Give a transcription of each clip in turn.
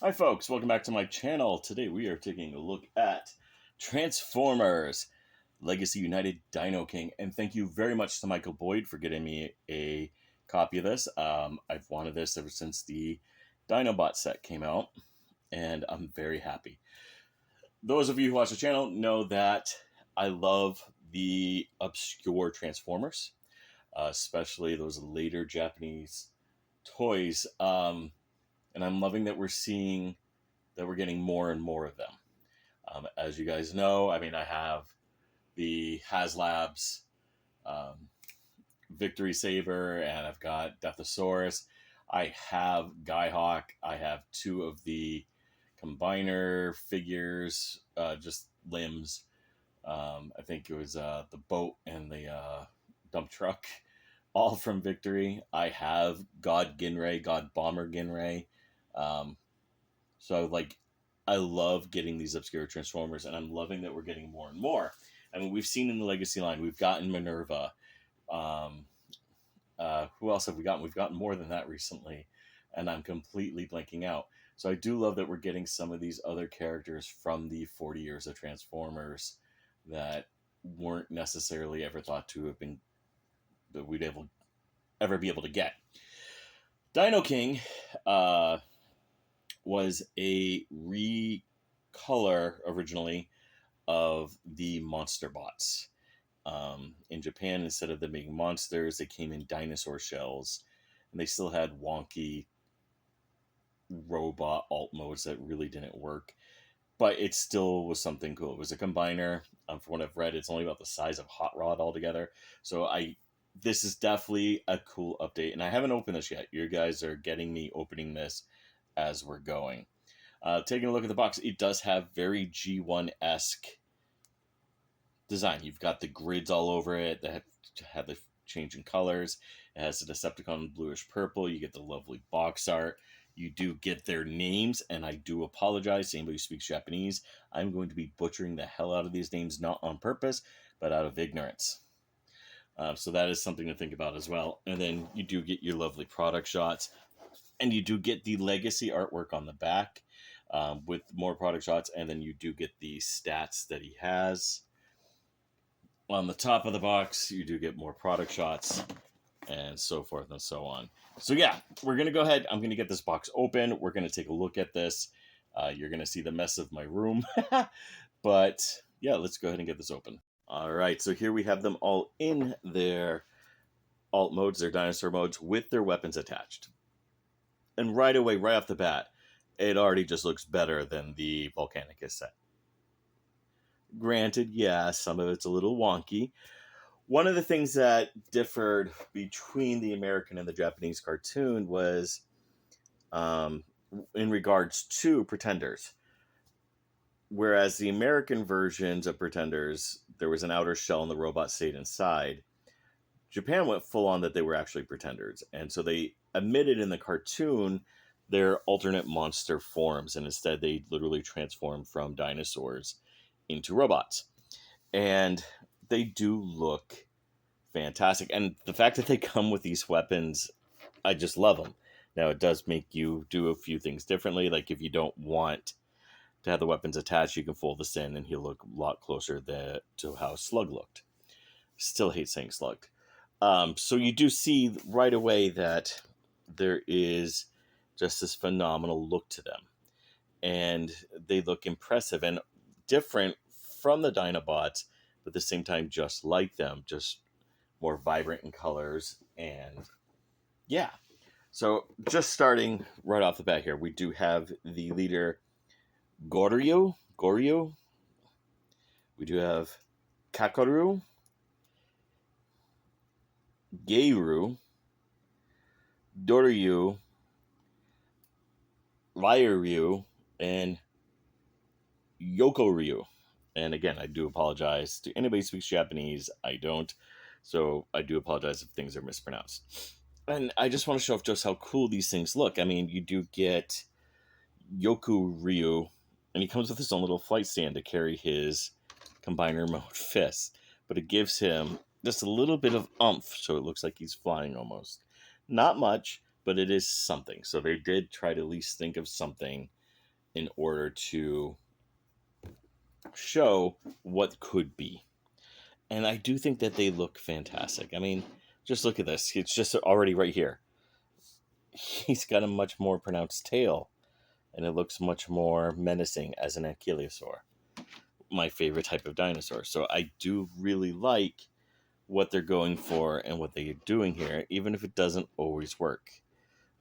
Hi folks, welcome back to my channel. Today we are taking a look at Transformers Legacy United Dinoking, and thank you very much to Michael Boyd for getting me a copy of this. I've wanted this ever since the Dinobot set came out, and I'm very happy. Those of you who watch the channel know that I love the obscure Transformers, especially those later Japanese toys. And I'm loving that we're getting more and more of them. As you guys know, I mean, I have the HasLabs Victory Saber, and I've got Deathosaurus. I have Skyhawk. I have two of the Combiner figures, just limbs. I think it was the boat and the dump truck, all from Victory. I have God Ginray, God Bomber Ginray. So I love getting these obscure Transformers, and I'm loving that we're getting more and more. I mean, we've seen in the Legacy line, we've gotten Minerva. Who else have we gotten? We've gotten more than that recently, and I'm completely blanking out. So I do love that we're getting some of these other characters from the 40 years of Transformers that weren't necessarily ever thought to have been, that we'd ever be able to get. Dinoking was a recolor originally of the monster bots. In Japan, instead of them being monsters, they came in dinosaur shells, and they still had wonky robot alt modes that really didn't work, but it still was something cool. It was a combiner. From what I've read, it's only about the size of Hot Rod altogether. So this is definitely a cool update, and I haven't opened this yet. You guys are getting me opening this as we're going. Taking a look at the box, it does have very G1-esque design. You've got the grids all over it that have the changing colors. It has the Decepticon bluish purple. You get the lovely box art. You do get their names, and I do apologize to anybody who speaks Japanese. I'm going to be butchering the hell out of these names, not on purpose, but out of ignorance. So that is something to think about as well. And then you do get your lovely product shots, and you do get the legacy artwork on the back with more product shots, and then you do get the stats that he has. On the top of the box, you do get more product shots, and so forth and so on. So yeah, we're going to go ahead. I'm going to get this box open. We're going to take a look at this. You're going to see the mess of my room. But yeah, let's go ahead and get this open. All right, so here we have them all in their alt modes, their dinosaur modes, with their weapons attached. And right away, right off the bat, it already just looks better than the Volcanicus set. Granted, yeah, some of it's a little wonky. One of the things that differed between the American and the Japanese cartoon was in regards to Pretenders. Whereas the American versions of Pretenders, there was an outer shell and the robot stayed inside. Japan went full on that they were actually Pretenders. And so they omitted in the cartoon their alternate monster forms, and instead they literally transformed from dinosaurs into robots. And they do look fantastic. And the fact that they come with these weapons, I just love them. Now, it does make you do a few things differently. Like if you don't want to have the weapons attached, you can fold this in and he'll look a lot closer to how Slug looked. Still hate saying Slug. So you do see right away that there is just this phenomenal look to them. And they look impressive and different from the Dinobots, but at the same time just like them, just more vibrant in colors. And yeah, so just starting right off the bat here, we do have the leader Goryu. We do have Kakaru, Geiru, Doryu, Ryu, and Yokoryu. And again, I do apologize to anybody who speaks Japanese. I don't. So I do apologize if things are mispronounced. And I just want to show off just how cool these things look. I mean, you do get Yokoryu, and he comes with his own little flight stand to carry his combiner mode fist. But it gives him just a little bit of oomph, so it looks like he's flying almost. Not much, but it is something. So they did try to at least think of something in order to show what could be. And I do think that they look fantastic. I mean, just look at this. It's just already right here. He's got a much more pronounced tail, and it looks much more menacing as an ankylosaur, my favorite type of dinosaur. So I do really like what they're going for and what they're doing here, even if it doesn't always work.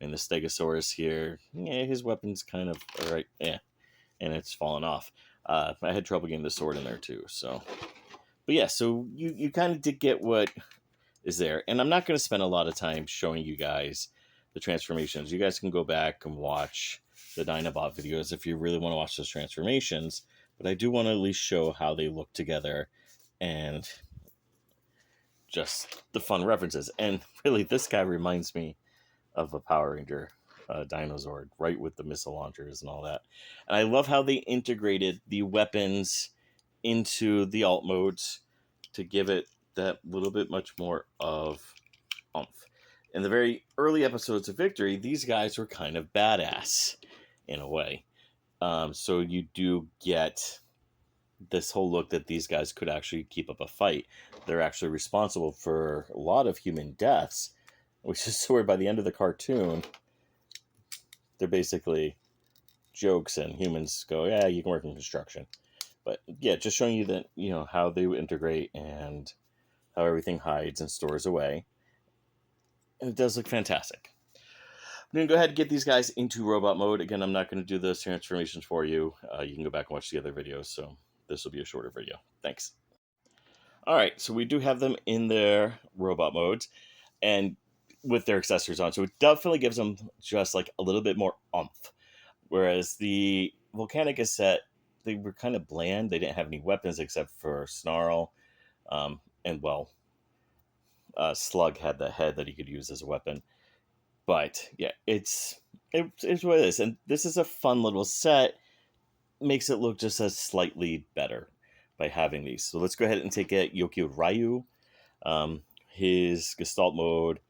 And the Stegosaurus here, yeah, his weapon's kind of all right, yeah, and it's fallen off. I had trouble getting the sword in there too. So, but yeah, so you kind of did get what is there, and I'm not going to spend a lot of time showing you guys the transformations. You guys can go back and watch the Dinobot videos if you really want to watch those transformations. But I do want to at least show how they look together and just the fun references. And really, this guy reminds me of a Power Ranger Dinozord, right, with the missile launchers and all that. And I love how they integrated the weapons into the alt modes to give it that little bit much more of oomph. In the very early episodes of Victory, these guys were kind of badass in a way. So you do get this whole look that these guys could actually keep up a fight. They're actually responsible for a lot of human deaths, which is where by the end of the cartoon, they're basically jokes and humans go, yeah, you can work in construction. But yeah, just showing you that, how they integrate and how everything hides and stores away. And it does look fantastic. I'm going to go ahead and get these guys into robot mode. Again, I'm not going to do those transformations for you. You can go back and watch the other videos, so this will be a shorter video. Thanks. All right, so we do have them in their robot modes and with their accessories on. So it definitely gives them just like a little bit more oomph. Whereas the Volcanicus set, they were kind of bland. They didn't have any weapons except for Snarl. And Slug had the head that he could use as a weapon. But yeah, it's what it is. And this is a fun little set. Makes it look just as slightly better by having these. So let's go ahead and take a Yokio Ryu. His Gestalt mode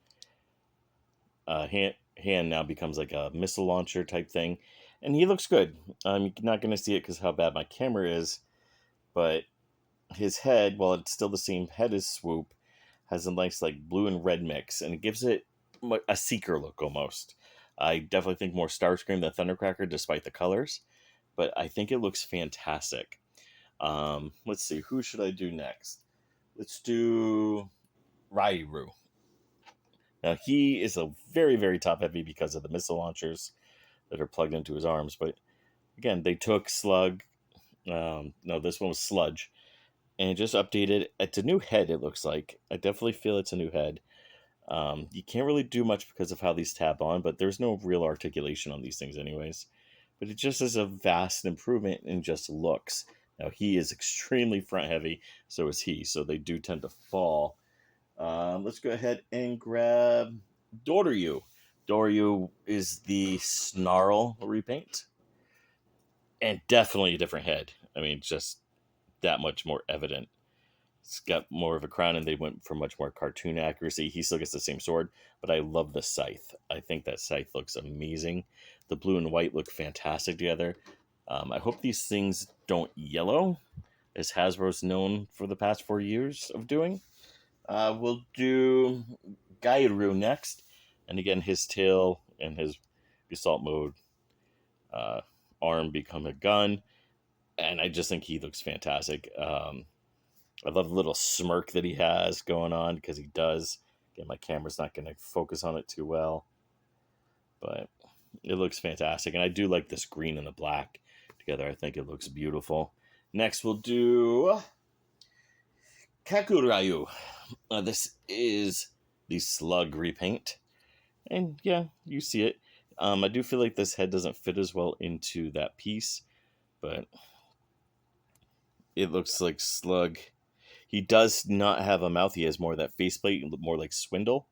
hand now becomes like a missile launcher type thing. And he looks good. You're not going to see it because how bad my camera is. But his head, while it's still the same head as Swoop, has a nice like blue and red mix. And it gives it a Seeker look almost. I definitely think more Starscream than Thundercracker despite the colors. But I think it looks fantastic. Let's see, who should I do next? Let's do Rairu. Now, he is a very, very top heavy because of the missile launchers that are plugged into his arms. But again, they took Slug. No, this one was Sludge. And just updated. It's a new head, it looks like. I definitely feel it's a new head. You can't really do much because of how these tab on, but there's no real articulation on these things anyways. But it just is a vast improvement in just looks. Now, he is extremely front heavy, so is he. So they do tend to fall. Let's go ahead and grab Doryu. Doryu is the Snarl repaint. And definitely a different head. I mean, just that much more evident. It's got more of a crown, and they went for much more cartoon accuracy. He still gets the same sword, but I love the scythe. I think that scythe looks amazing. The blue and white look fantastic together. I hope these things don't yellow, as Hasbro's known for the past 4 years of doing. We'll do Gairu next. And again, his tail and his Assault mode arm become a gun. And I just think he looks fantastic. I love the little smirk that he has going on because he does. Again, my camera's not going to focus on it too well. But it looks fantastic. And I do like this green and the black together. I think it looks beautiful. Next, we'll do Kakurayu. This is the Slug repaint. And yeah, you see it. I do feel like this head doesn't fit as well into that piece. But it looks like Slug. He does not have a mouth. He has more of that faceplate, more like Swindle.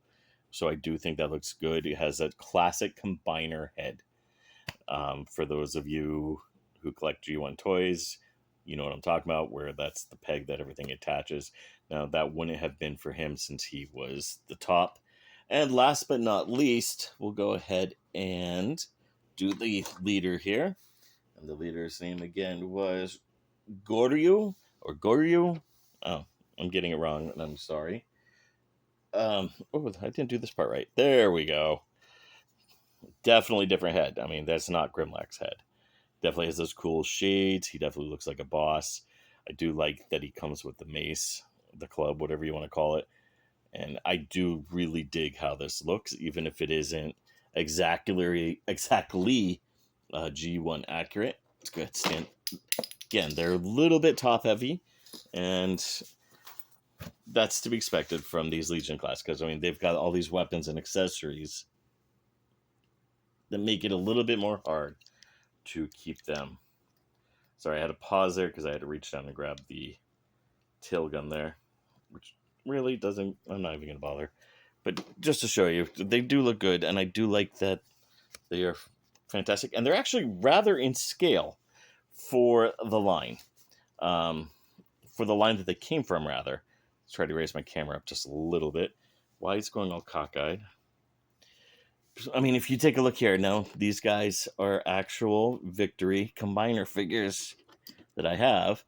So I do think that looks good. It has a classic combiner head. For those of you who collect G1 toys, you know what I'm talking about, where that's the peg that everything attaches. Now, that wouldn't have been for him since he was the top. And last but not least, we'll go ahead and do the leader here. And the leader's name again was Goryu. Oh, I'm getting it wrong, and I'm sorry. Oh, I didn't do this part right. There we go. Definitely different head. I mean, that's not Grimlock's head. Definitely has those cool shades. He definitely looks like a boss. I do like that he comes with the mace, the club, whatever you want to call it. And I do really dig how this looks, even if it isn't exactly G1 accurate. Let's go ahead and stand. Again, they're a little bit top heavy, and that's to be expected from these Legion class, because I mean they've got all these weapons and accessories that make it a little bit more hard to keep them. Sorry, I had to pause there because I had to reach down and grab the tail gun there, which really doesn't. I'm not even gonna bother. But just to show you, they do look good, and I do like that they are fantastic, and they're actually rather in scale for the line. Um, for the line that they came from, rather. Let's try to raise my camera up just a little bit. Why it's going all cockeyed? I mean, if you take a look here, now these guys are actual Victory combiner figures that I have.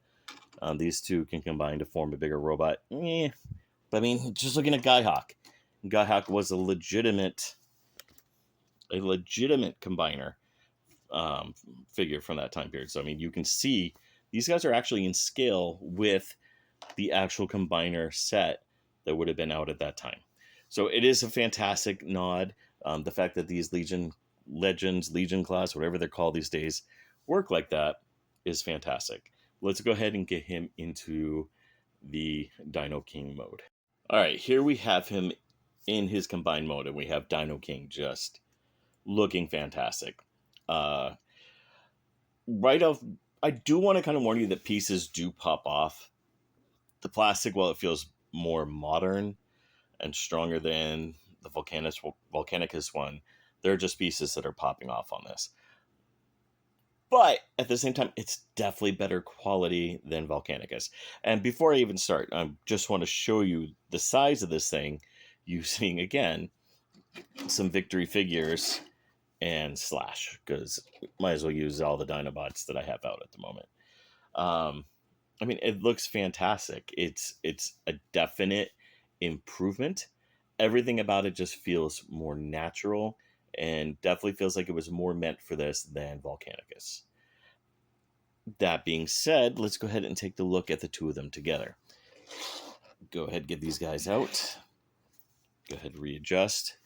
These two can combine to form a bigger robot. But I mean, just looking at Skyhawk. Skyhawk was a legitimate combiner figure from that time period. So I mean, you can see these guys are actually in scale with the actual combiner set that would have been out at that time. So it is a fantastic nod. The fact that these Legion class, whatever they're called these days, work like that is fantastic. Let's go ahead and get him into the Dinoking mode. All right, here we have him in his combined mode, and we have Dinoking just looking fantastic. Right off, I do want to kind of warn you that pieces do pop off. The plastic, while it feels more modern and stronger than the Volcanicus one, there are just pieces that are popping off on this. But at the same time, it's definitely better quality than Volcanicus. And before I even start, I just want to show you the size of this thing using, again, some Victory figures and Slash, because might as well use all the Dinobots that I have out at the moment. I mean, it looks fantastic. It's a definite improvement. Everything about it just feels more natural, and definitely feels like it was more meant for this than Volcanicus. That being said, let's go ahead and take a look at the two of them together. Go ahead, get these guys out. Go ahead, readjust.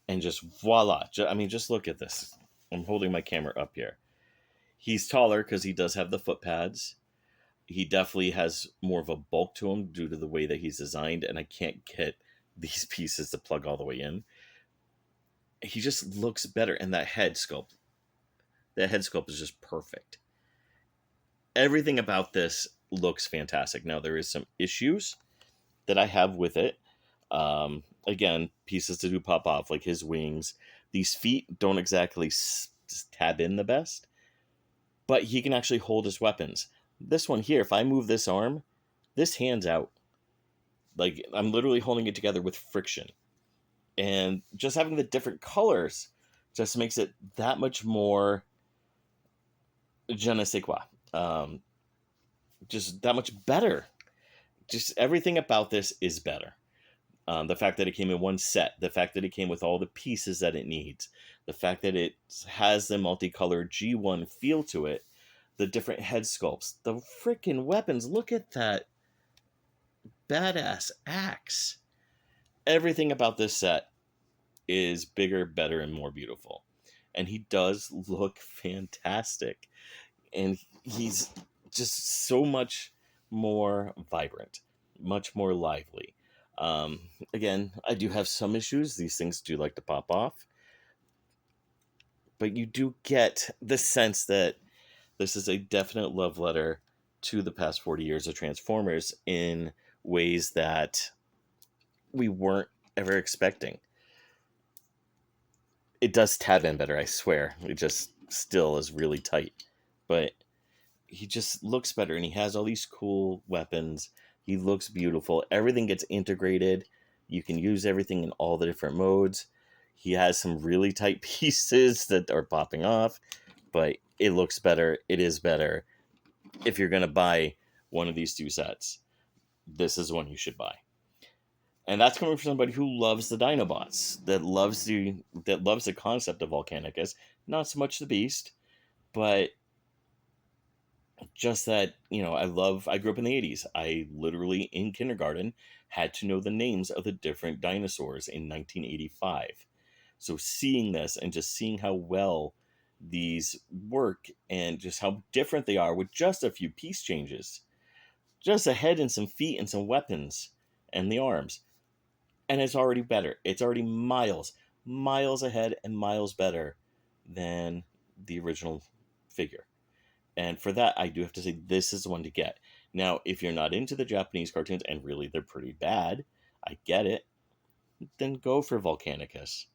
And just voila. I mean, just look at this. I'm holding my camera up here. He's taller because he does have the foot pads. He definitely has more of a bulk to him due to the way that he's designed, and I can't get these pieces to plug all the way in. He just looks better, and that head sculpt is just perfect. Everything about this looks fantastic. Now, there is some issues that I have with it. Again, pieces to do pop off, like his wings. These feet don't exactly tab in the best, but he can actually hold his weapons. This one here, if I move this arm, this hand's out. Like, I'm literally holding it together with friction. And just having the different colors just makes it that much more je ne sais quoi. Just that much better. Just everything about this is better. The fact that it came in one set, the fact that it came with all the pieces that it needs, the fact that it has the multicolored G1 feel to it, the different head sculpts, the freaking weapons. Look at that badass axe. Everything about this set is bigger, better, and more beautiful. And he does look fantastic. And he's just so much more vibrant, much more lively. Again, I do have some issues. These things do like to pop off. But you do get the sense that this is a definite love letter to the past 40 years of Transformers in ways that we weren't ever expecting. It does tab in better, I swear. It just still is really tight. But he just looks better, and he has all these cool weapons. He looks beautiful. Everything gets integrated. You can use everything in all the different modes. He has some really tight pieces that are popping off, but it looks better. It is better. If you're going to buy one of these two sets, this is one you should buy. And that's coming from somebody who loves the Dinobots, that loves the concept of Volcanicus, not so much the beast, but just that, I grew up in the 80s. I literally in kindergarten had to know the names of the different dinosaurs in 1985. So seeing this and just seeing how well these work and just how different they are with just a few piece changes, just a head and some feet and some weapons and the arms, and it's already better. It's already miles ahead and miles better than the original figure. And for that, I do have to say this is the one to get. Now, if you're not into the Japanese cartoons, and really they're pretty bad, I get it, then go for Volcanicus.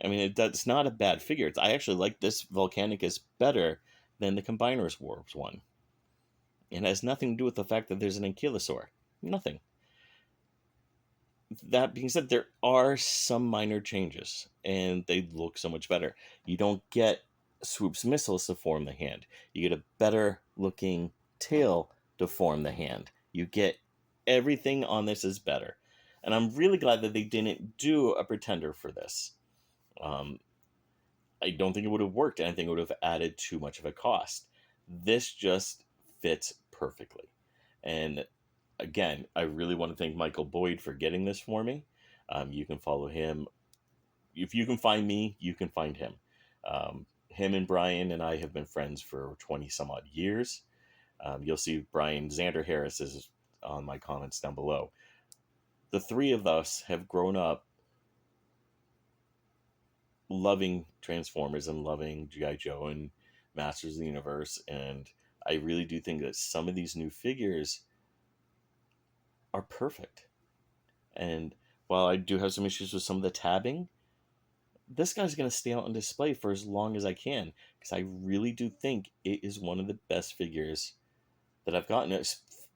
I mean, it's not a bad figure. I actually like this Volcanicus better than the Combiners Wars one. It has nothing to do with the fact that there's an ankylosaur. Nothing. That being said, there are some minor changes, and they look so much better. You don't get Swoop's missiles to form the hand. You get a better looking tail to form the hand. You get everything on this is better. And I'm really glad that they didn't do a pretender for this. I don't think it would have worked, and I think it would have added too much of a cost. This just fits perfectly. And again, I really want to thank Michael Boyd for getting this for me. You can follow him. If you can find me, you can find him. Him and Brian and I have been friends for 20 some odd years. You'll see Brian Xander Harris is on my comments down below. The three of us have grown up loving Transformers and loving G.I. Joe and Masters of the Universe. And I really do think that some of these new figures are perfect. And while I do have some issues with some of the tabbing, this guy's going to stay out on display for as long as I can, because I really do think it is one of the best figures that I've gotten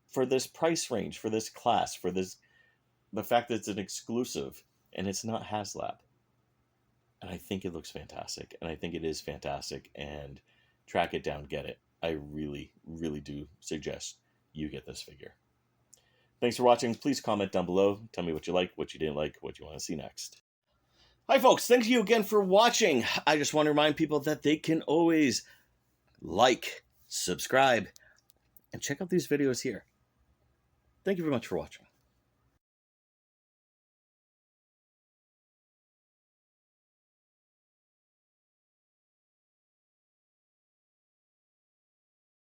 for this price range, for this class, for the fact that it's an exclusive and it's not HasLab. And I think it looks fantastic, and I think it is fantastic, and track it down, get it. I really, really do suggest you get this figure. Thanks for watching. Please comment down below. Tell me what you like, what you didn't like, what you want to see next. Hi, folks. Thank you again for watching. I just want to remind people that they can always like, subscribe, and check out these videos here. Thank you very much for watching.